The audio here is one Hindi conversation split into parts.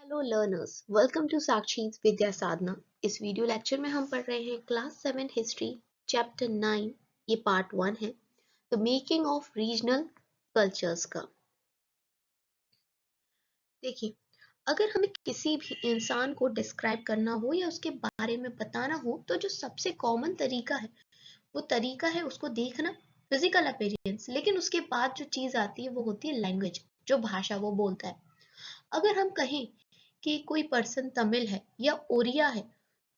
हेलो लर्नर्स, वेलकम टू साक्षी's विद्या साधना। इस वीडियो लेक्चर में हम पढ़ रहे हैं क्लास 7 हिस्ट्री चैप्टर 9। ये पार्ट 1 है, the making of regional cultures का। देखिए, अगर हमें किसी भी इंसान को डिस्क्राइब करना हो या उसके बारे में बताना हो तो जो सबसे कॉमन तरीका है वो तरीका है उसको देखना, फिजिकल अपीयरेंस। लेकिन उसके बाद जो चीज आती है वो होती है लैंग्वेज, जो भाषा वो बोलता है। अगर हम कहें कि कोई पर्सन तमिल है या ओरिया है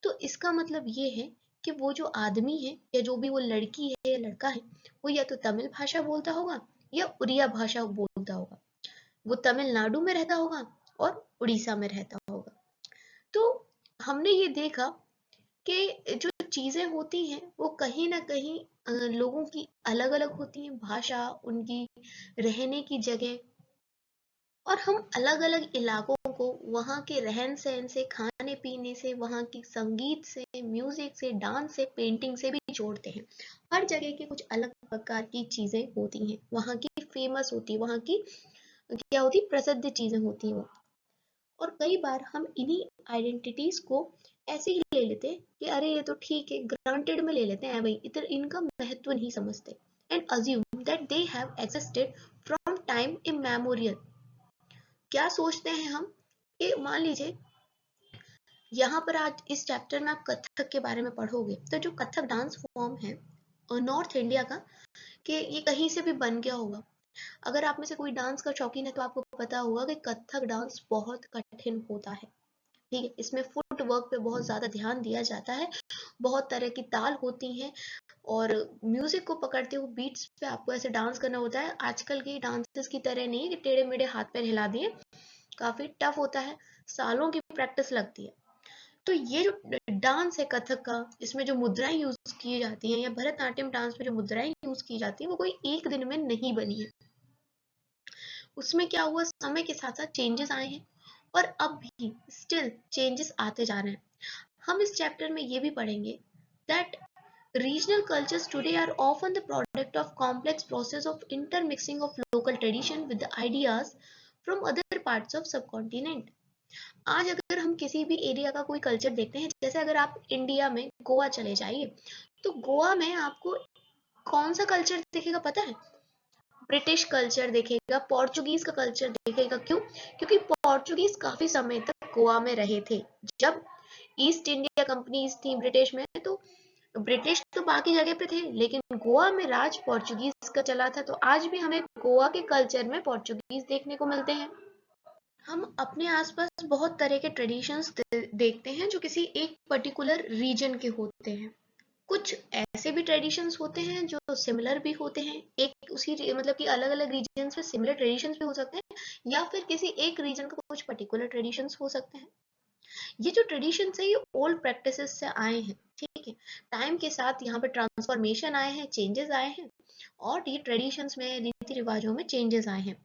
तो इसका मतलब ये है कि वो जो आदमी है या जो भी वो लड़की है या लड़का है वो या तो तमिल भाषा बोलता होगा या उड़िया भाषा बोलता होगा। वो तमिलनाडु में रहता होगा और उड़ीसा में रहता होगा। तो हमने ये देखा कि जो चीजें होती हैं वो कहीं ना कहीं लोगों की अलग अलग होती हैं, भाषा, उनकी रहने की जगह, और हम अलग अलग इलाकों को वहाँ के रहन सहन से, खाने पीने से, वहाँ की संगीत से, म्यूजिक से, डांस से, पेंटिंग से भी जोड़ते हैं। हर जगह की कुछ अलग प्रकार की चीजें होती हैं, वहाँ की फेमस होती है, वहाँ की क्या होती, प्रसिद्ध चीजें होती हैं वो। और कई बार हम इन्हीं आइडेंटिटीज को ऐसे ही ले लेते हैं कि अरे ये तो ठीक है, ग्रांटेड में ले लेते हैं भाई, इधर इनका महत्व नहीं समझते, and assume that they have existed from time immemorial. क्या सोचते हैं हम कि मान लीजिए यहाँ पर आज इस चैप्टर में आप कथक के बारे में पढ़ोगे तो जो कथक डांस फॉर्म है नॉर्थ इंडिया का, कि ये कहीं से भी बन गया होगा। अगर आप में से कोई डांस का शौकीन है तो आपको पता होगा कि कथक डांस बहुत कठिन होता है। ठीक है, इसमें फुट वर्क पे बहुत ज्यादा ध्यान दिया जाता है, बहुत तरह की ताल होती हैं और म्यूजिक को पकड़ते हुए बीट्स पे आपको ऐसे डांस करना होता है। आजकल के डांसेस की तरह नहीं है कि टेढ़े मेढ़े हाथ पैर हिला दिए, काफी टफ होता है, सालों की प्रैक्टिस लगती है। तो ये जो डांस है कथक का, इसमें जो मुद्राएं यूज की जाती हैं या भरतनाट्यम डांस में जो मुद्राएं यूज की जाती है वो कोई एक दिन में नहीं बनी है। उसमें क्या हुआ, समय के साथ साथ चेंजेस आए हैं और अब भी स्टिल चेंजेस आते जा रहे हैं। हम इस चैप्टर में ये भी पढ़ेंगे that regional cultures today are often the product of complex process of intermixing of local tradition with the ideas from other parts of subcontinent। आज अगर हम किसी भी एरिया का कोई कल्चर देखते हैं, जैसे अगर आप इंडिया में गोवा चले जाइए तो गोवा में आपको कौन सा कल्चर दिखेगा पता है? ब्रिटिश कल्चर दिखेगा, पोर्चुगीज का कल्चर दिखेगा। क्यों? क्योंकि पोर्चुगीज काफी समय तक गोवा में रहे थे। जब ईस्ट इंडिया कंपनीज थी ब्रिटिश में तो ब्रिटिश तो बाकी जगह पे थे लेकिन गोवा में राज पोर्चुगीज का चला था। तो आज भी हमें गोवा के कल्चर में पोर्चुगीज देखने को मिलते हैं। हम अपने आसपास बहुत तरह के ट्रेडिशंस देखते हैं जो किसी एक पर्टिकुलर रीजन के होते हैं। कुछ ऐसे भी ट्रेडिशंस होते हैं जो सिमिलर भी होते हैं, एक उसी मतलब कि अलग अलग रीजन्स में सिमिलर ट्रेडिशंस भी हो सकते हैं, या फिर किसी एक रीजन का कुछ पर्टिकुलर ट्रेडिशंस हो सकते हैं। ये जो ट्रेडिशन है ये ओल्ड प्रैक्टिसेस से आए हैं। ठीक है, टाइम के साथ यहाँ पे ट्रांसफॉर्मेशन आए हैं, चेंजेस आए हैं, और ये ट्रेडिशंस में, रीति रिवाजों में चेंजेस आए हैं,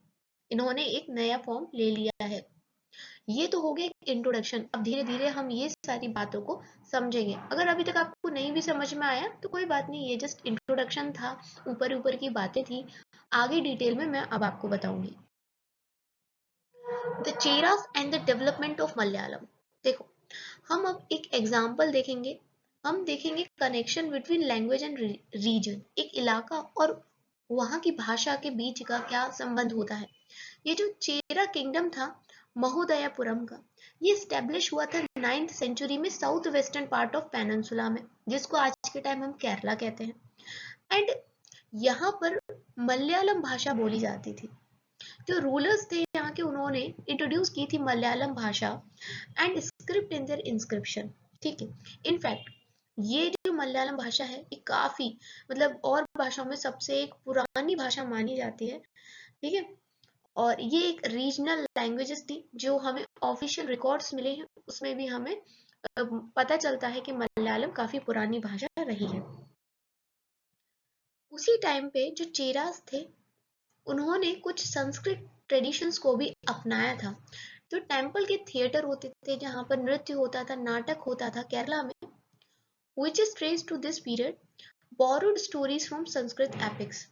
इन्होंने एक नया फॉर्म ले लिया है। ये तो हो गया एक इंट्रोडक्शन। अब धीरे धीरे हम ये सारी बातों को समझेंगे। अगर अभी तक आपको नहीं भी समझ में आया तो कोई बात नहीं, ये जस्ट इंट्रोडक्शन था, ऊपर ऊपर की बातें थी, आगे डिटेल में मैं अब आपको बताऊंगी। The Cheras and the development of Malayalam. देखो, हम अब एक एग्जाम्पल देखेंगे। हम देखेंगे connection between language and region. एक इलाका और वहाँ की भाषा के बीच का क्या संबंध होता है। ये जो चेरा किंगडम था महोदयापुरम का, ये स्टेब्लिश हुआ था 9th सेंचुरी में south western part of peninsula में, जिसको आज के टाइम हम केरला कहते हैं। एंड यहाँ पर मलयालम भाषा बोली जाती थी। जो रूलर्स थे यहाँ के, उन्होंने इंट्रोड्यूस की थी मलयालम भाषा and script in their inscription. ठीक है, इनफैक्ट ये जो मलयालम भाषा है ये काफी, मतलब और भाषाओं में सबसे एक पुरानी भाषा मानी जाती है। ठीक है, और ये एक रीजनल लैंग्वेजेस थी जो हमें ऑफिशियल रिकॉर्ड्स मिले हैं, उसमें भी हमें पता चलता है कि मलयालम काफी पुरानी भाषा रही है। उसी टाइम पे जो चेरास थे उन्होंने कुछ संस्कृत ट्रेडिशंस को भी अपनाया था। जो टेम्पल के थिएटर होते थे, जहाँ पर नृत्य होता था, नाटक होता था केरला में, which is traced to this period, borrowed stories from Sanskrit epics.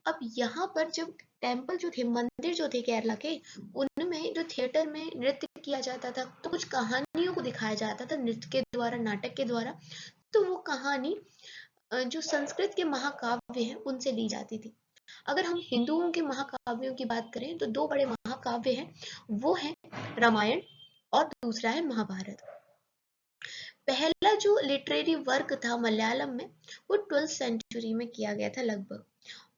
अब यहाँ पर जब टेम्पल जो थे, मंदिर जो थे केरला के, उनमें जो थिएटर में नृत्य किया जाता था, तो कुछ कहानियों को दिखाया जाता था नृत्य के द्वारा, नाटक के द्वारा। तो वो कहानी जो संस्कृत के महाकाव्य हैं उनसे ली जाती थी। अगर हम हिंदुओं के महाकाव्यों की बात करें तो दो बड़े महाकाव्य हैं, वो है रामायण और दूसरा है महाभारत। पहला जो लिटरेरी वर्क था मलयालम में वो 12th सेंचुरी में किया गया था लगभग,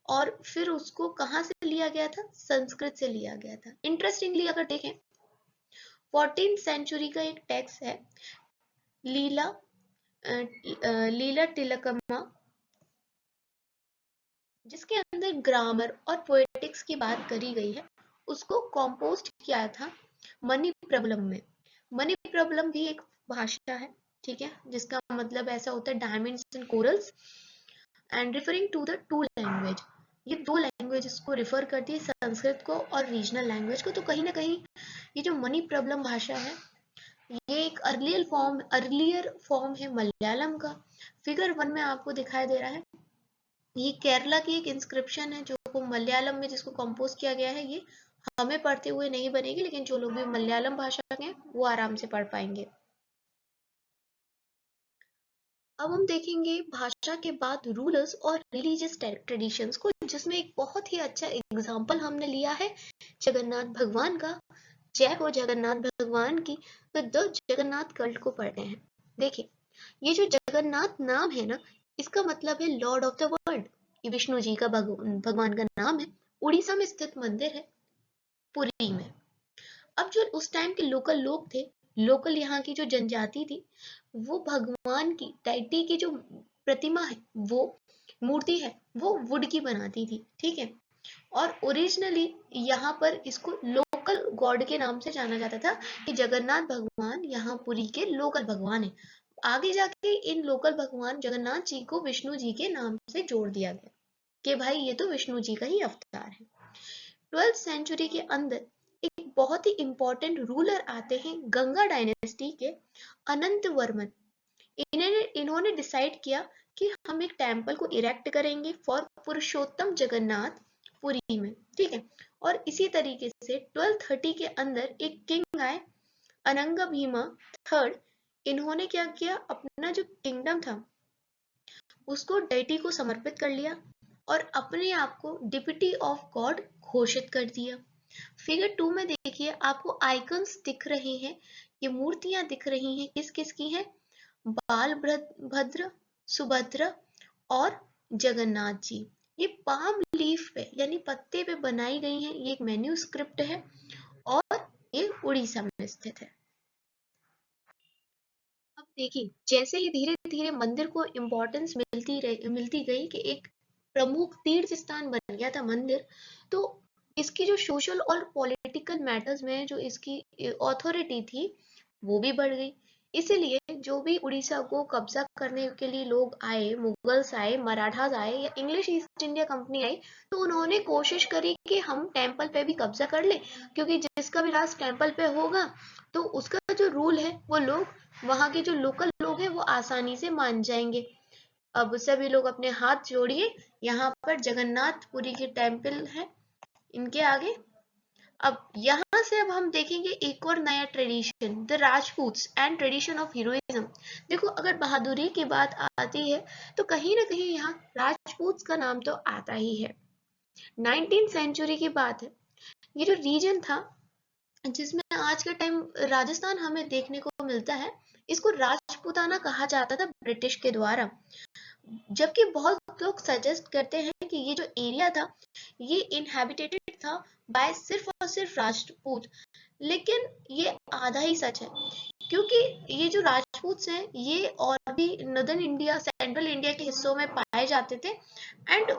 और फिर उसको कहाँ से लिया गया था, संस्कृत से लिया गया था। इंटरेस्टिंगली अगर देखें 14th सेंचुरी का एक टेक्स्ट है लीला लीला तिलकम्मा, जिसके अंदर ग्रामर और पोएटिक्स की बात करी गई है, उसको कॉम्पोस्ट किया था मणिप्रबलम में। मणिप्रबलम भी एक भाषा है, ठीक है, जिसका मतलब ऐसा होता है diamonds and corals, and referring to the two language. ये दो लैंग्वेजेस को रिफर करती है, संस्कृत को और रीजनल लैंग्वेज को। तो कहीं ना कहीं ये जो मणिप्रबलम भाषा है ये एक अर्लियर फॉर्म है मलयालम का। फिगर 1 में आपको दिखाई दे रहा है, ये केरला की एक इंस्क्रिप्शन है जो मलयालम में जिसको कंपोज किया गया है। ये हमें पढ़ते हुए नहीं बनेगी, लेकिन जो लोग भी मलयालम भाषा के हैं वो आराम से पढ़ पाएंगे। अब हम देखेंगे भाषा के बाद रूलर्स और रिलीजियस ट्रेडिशंस को, जिसमें एक बहुत ही अच्छा एग्जाम्पल हमने लिया है जगन्नाथ भगवान का। जय हो जगन्नाथ भगवान की। तो द जगन्नाथ कल्ट को पढ़ते हैं। देखिए ये जो जगन्नाथ नाम है ना, इसका मतलब है लॉर्ड ऑफ द वर्ल्ड। ये विष्णु जी का भगवान का नाम है। उड़ीसा में स्थित मंदिर है, पुरी में। अब जो उस टाइम के लोकल लोग थे, लोकल यहाँ की जो जनजाति थी, वो भगवान की डायटी की जो प्रतिमा है, वो मूर्ति है, वो वुड की बनाती थी, ठीक है। और ओरिजिनली यहाँ पर इसको लोकल गॉड के नाम से जाना जाता था कि जगन्नाथ भगवान यहाँ पुरी के लोकल भगवान है। आगे जाके इन लोकल भगवान जगन्नाथ जी को विष्णु जी के नाम से जोड़ दिया गया कि भाई ये तो विष्णु जी का ही अवतार है। 12th सेंचुरी के अंदर एक बहुत ही इंपॉर्टेंट रूलर आते हैं गंगा डायनेस्टी के, अनंत वर्मन। इन्होंने डिसाइड किया कि हम एक टेम्पल को इरेक्ट करेंगे फॉर पुरुषोत्तम जगन्नाथ पुरी में, ठीक है। और इसी तरीके से 1230 के अंदर एक किंग आए अनंगा भीमा थर्ड। इन्होंने क्या किया, अपना जो किंगडम था उसको डेटी को समर्पित कर लिया और अपने आप को डिप्टी ऑफ गॉड घोषित कर दिया। फिगर 2 में देखिए आपको आइकन्स दिख रहे हैं, ये मूर्तियां दिख रही हैं, किस किस की हैं, बाल भद्र, सुभद्रा और जगन्नाथ जी। ये पाम लीफ पे यानी पत्ते पे बनाई गई हैं। ये एक मैन्यूस्क्रिप्ट है और ये उड़ीसा में स्थित है। अब देखिए जैसे ही धीरे धीरे मंदिर को इम्पोर्टेंस मिलती गई कि एक प्रमुख तीर्थ स्थान बन गया था मंदिर, तो इसकी जो सोशल और पॉलिटिकल मैटर्स में जो इसकी अथॉरिटी थी वो भी बढ़ गई। इसीलिए जो भी उड़ीसा को कब्जा करने के लिए लोग आए, मुगल्स आए, मराठास आए या इंग्लिश ईस्ट इंडिया कंपनी आई, तो उन्होंने कोशिश करी कि हम टेम्पल पे भी कब्जा कर ले, क्योंकि जिसका भी राज टेम्पल पे होगा तो उसका जो रूल है वो लोग, वहाँ के जो लोकल लोग हैं वो आसानी से मान जाएंगे। अब सभी लोग अपने हाथ जोड़िए, यहाँ पर जगन्नाथपुरी के टेम्पल है इनके आगे। अब यहाँ से अब हम देखेंगे एक और नया tradition, the Rajputs and tradition of heroism. देखो अगर बहादुरी की बात आती है तो कहीं ना कहीं यहाँ राजपूत्स का नाम तो आता ही है। 19th सेंचुरी की बात है। ये जो रीजन था जिसमें आज के टाइम राजस्थान हमें देखने को मिलता है, इसको राजपूताना कहा जाता था ब्रिटिश के द्वारा। जबकि बहुत लोग सजेस्ट करते हैं कि ये जो एरिया था ये इनहैबिटेटेड था बाय सिर्फ और सिर्फ राजपूत, लेकिन ये आधा ही सच है, क्योंकि ये जो राजपूत हैं ये और भी नदर्न इंडिया, सेंट्रल इंडिया के हिस्सों में पाए जाते थे। एंड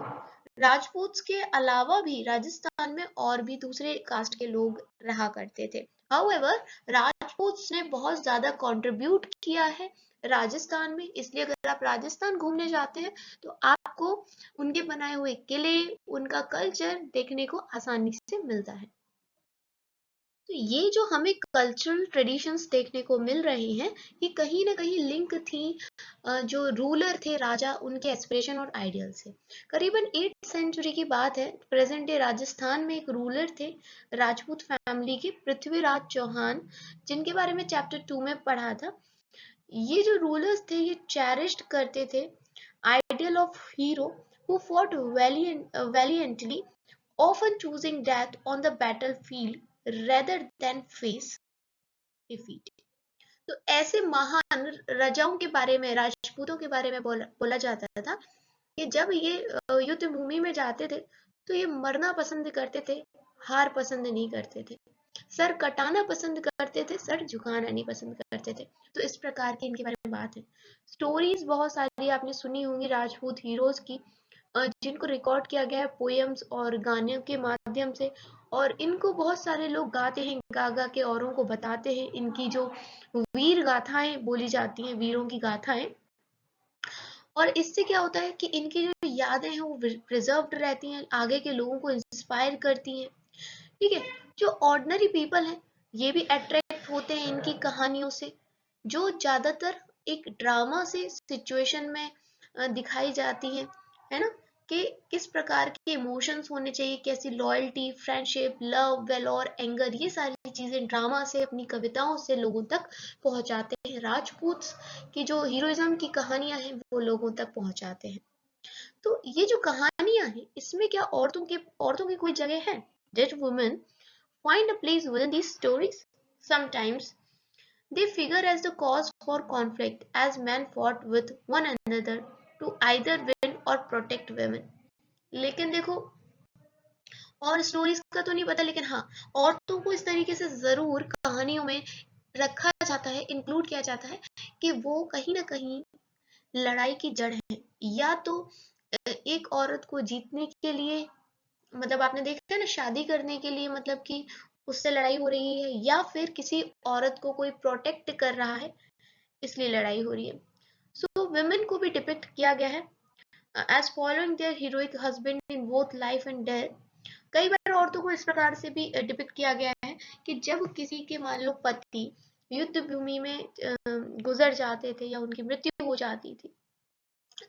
राजपूत के अलावा भी राजस्थान में और भी दूसरे कास्ट के लोग रहा करते थे। हाउएवर राजपूत ने बहुत ज्यादा कंट्रीब्यूट किया है राजस्थान में, इसलिए अगर आप राजस्थान घूमने जाते हैं तो आपको उनके बनाए हुए किले, उनका कल्चर देखने को आसानी से मिलता है। तो ये जो हमें कल्चरल ट्रेडिशंस देखने को मिल रहे हैं, ये कहीं ना कहीं लिंक थी जो रूलर थे राजा, उनके एस्पिरेशन और आइडियल से। करीबन 8th सेंचुरी की बात है, प्रेजेंट डे राजस्थान में एक रूलर थे राजपूत फैमिली के, पृथ्वीराज चौहान, जिनके बारे में चैप्टर 2 में पढ़ा था। ये जो रूलर्स थे ये चेरिश्ड करते थे ideal of hero who fought valiantly, often choosing death on the battlefield rather than face defeat। तो ऐसे महान राजाओं के बारे में, राजपूतों के बारे में बोला जाता था कि जब ये युद्ध भूमि में जाते थे तो ये मरना पसंद करते थे, हार पसंद नहीं करते थे, सर कटाना पसंद करते थे, सर झुकाना नहीं पसंद करते थे। तो इस प्रकार की इनके बारे में बात है। स्टोरीज बहुत सारी आपने सुनी होंगी राजपूत हीरोज की, जिनको रिकॉर्ड किया गया है पोएम्स और गाने के माध्यम से, और इनको बहुत सारे लोग गाते हैं, गा गा के औरों को बताते हैं। इनकी जो वीर गाथाएं बोली जाती हैं, वीरों की गाथाएं, और इससे क्या होता है कि इनकी जो यादें हैं वो प्रिजर्व्ड रहती हैं, आगे के लोगों को इंस्पायर करती हैं। ठीक है, जो ऑर्डिनरी पीपल हैं ये भी अट्रैक्ट होते हैं इनकी कहानियों से, जो ज्यादातर एक ड्रामा से सिचुएशन में दिखाई जाती है ना, कि किस प्रकार के इमोशंस होने चाहिए, कैसी loyalty, friendship, love, valour, anger, ये सारी चीजें ड्रामा से, अपनी कविताओं से लोगों तक पहुंचाते हैं। राजपूत की जो हीरोइज्म की कहानियां हैं वो लोगों तक पहुंचाते हैं। तो ये जो कहानियां हैं इसमें क्या औरतों की कोई जगह है? Did women find a place within these stories? Sometimes they figure as the cause for conflict, as men fought with one another to either win or protect women। लेकिन देखो, और स्टोरीज का तो नहीं पता, लेकिन हाँ, औरतों को इस तरीके से जरूर कहानियों में रखा जाता है, इंक्लूड किया जाता है कि वो कहीं ना कहीं लड़ाई की जड़ है। या तो एक औरत को जीतने के लिए, मतलब आपने देखा है ना, शादी करने के लिए, मतलब कि उससे लड़ाई हो रही है, या फिर किसी औरत को कोई प्रोटेक्ट कर रहा है इसलिए लड़ाई हो रही है। सो वुमेन को भी डिपिक्ट किया गया है as following their heroic husband in both life and death. कई बार औरतों को इस प्रकार से भी डिपिक्ट किया गया है कि जब किसी के मान लो पति युद्ध भूमि में गुजर जाते थे या उनकी मृत्यु हो जाती थी,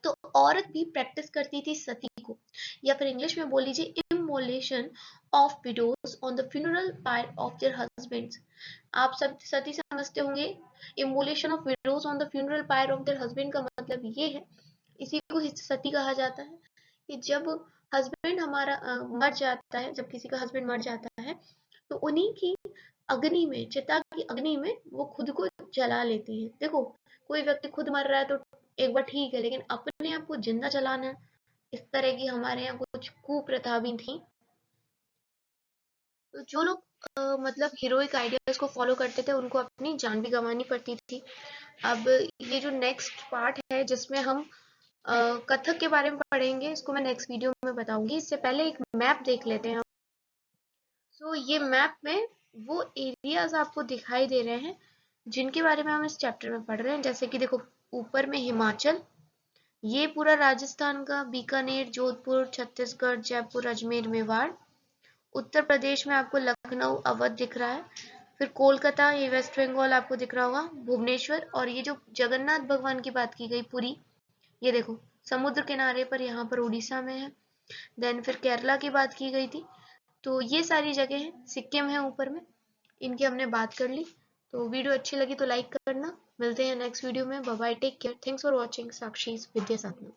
तो औरत भी प्रैक्टिस करती थी सती को, या फिर इंग्लिश में बोल लीजिए immolation of widows on the funeral pyre of their husbands. आप सब सती समझते होंगे, immolation of widows on the funeral pyre of their husband का मतलब ये है, इसी को सती कहा जाता है, कि जब हस्बैंड हमारा मर जाता है, जब किसी का हस्बैंड मर जाता है तो उन्हीं की अग्नि में, चिता की अग्नि में वो खुद को जला लेती है। देखो, कोई व्यक्ति खुद मर रहा है तो एक बार ठीक है, लेकिन अपने आप को जिंदा जलाना, इस तरह की हमारे यहाँ कुछ कुप्रथा भी थी। तो जो लोग मतलब हीरोइक आइडियाज को फॉलो करते थे उनको अपनी जान भी गंवानी पड़ती थी। अब ये जो नेक्स्ट पार्ट है जिसमें हम कथक के बारे में पढ़ेंगे, इसको मैं नेक्स्ट वीडियो में बताऊंगी। इससे पहले एक मैप देख लेते हैं। सो ये मैप में वो एरियाज आपको दिखाई दे रहे हैं जिनके बारे में हम इस चैप्टर में पढ़ रहे हैं। जैसे कि देखो, ऊपर में हिमाचल, ये पूरा राजस्थान का, बीकानेर, जोधपुर, छत्तीसगढ़, जयपुर, अजमेर, मेवाड़। उत्तर प्रदेश में आपको लखनऊ, अवध दिख रहा है। फिर कोलकाता, ये वेस्ट बंगाल आपको दिख रहा होगा, भुवनेश्वर, और ये जो जगन्नाथ भगवान की बात की गई पुरी, ये देखो समुद्र किनारे पर, यहाँ पर उड़ीसा में है। देन फिर केरला की बात की गई थी। तो ये सारी जगह हैं, सिक्किम है ऊपर में, इनकी हमने बात कर ली। तो वीडियो अच्छी लगी तो लाइक करना। मिलते हैं नेक्स्ट वीडियो में। Bye bye, take care, thanks for watching Sakshi Vidya Sadhana.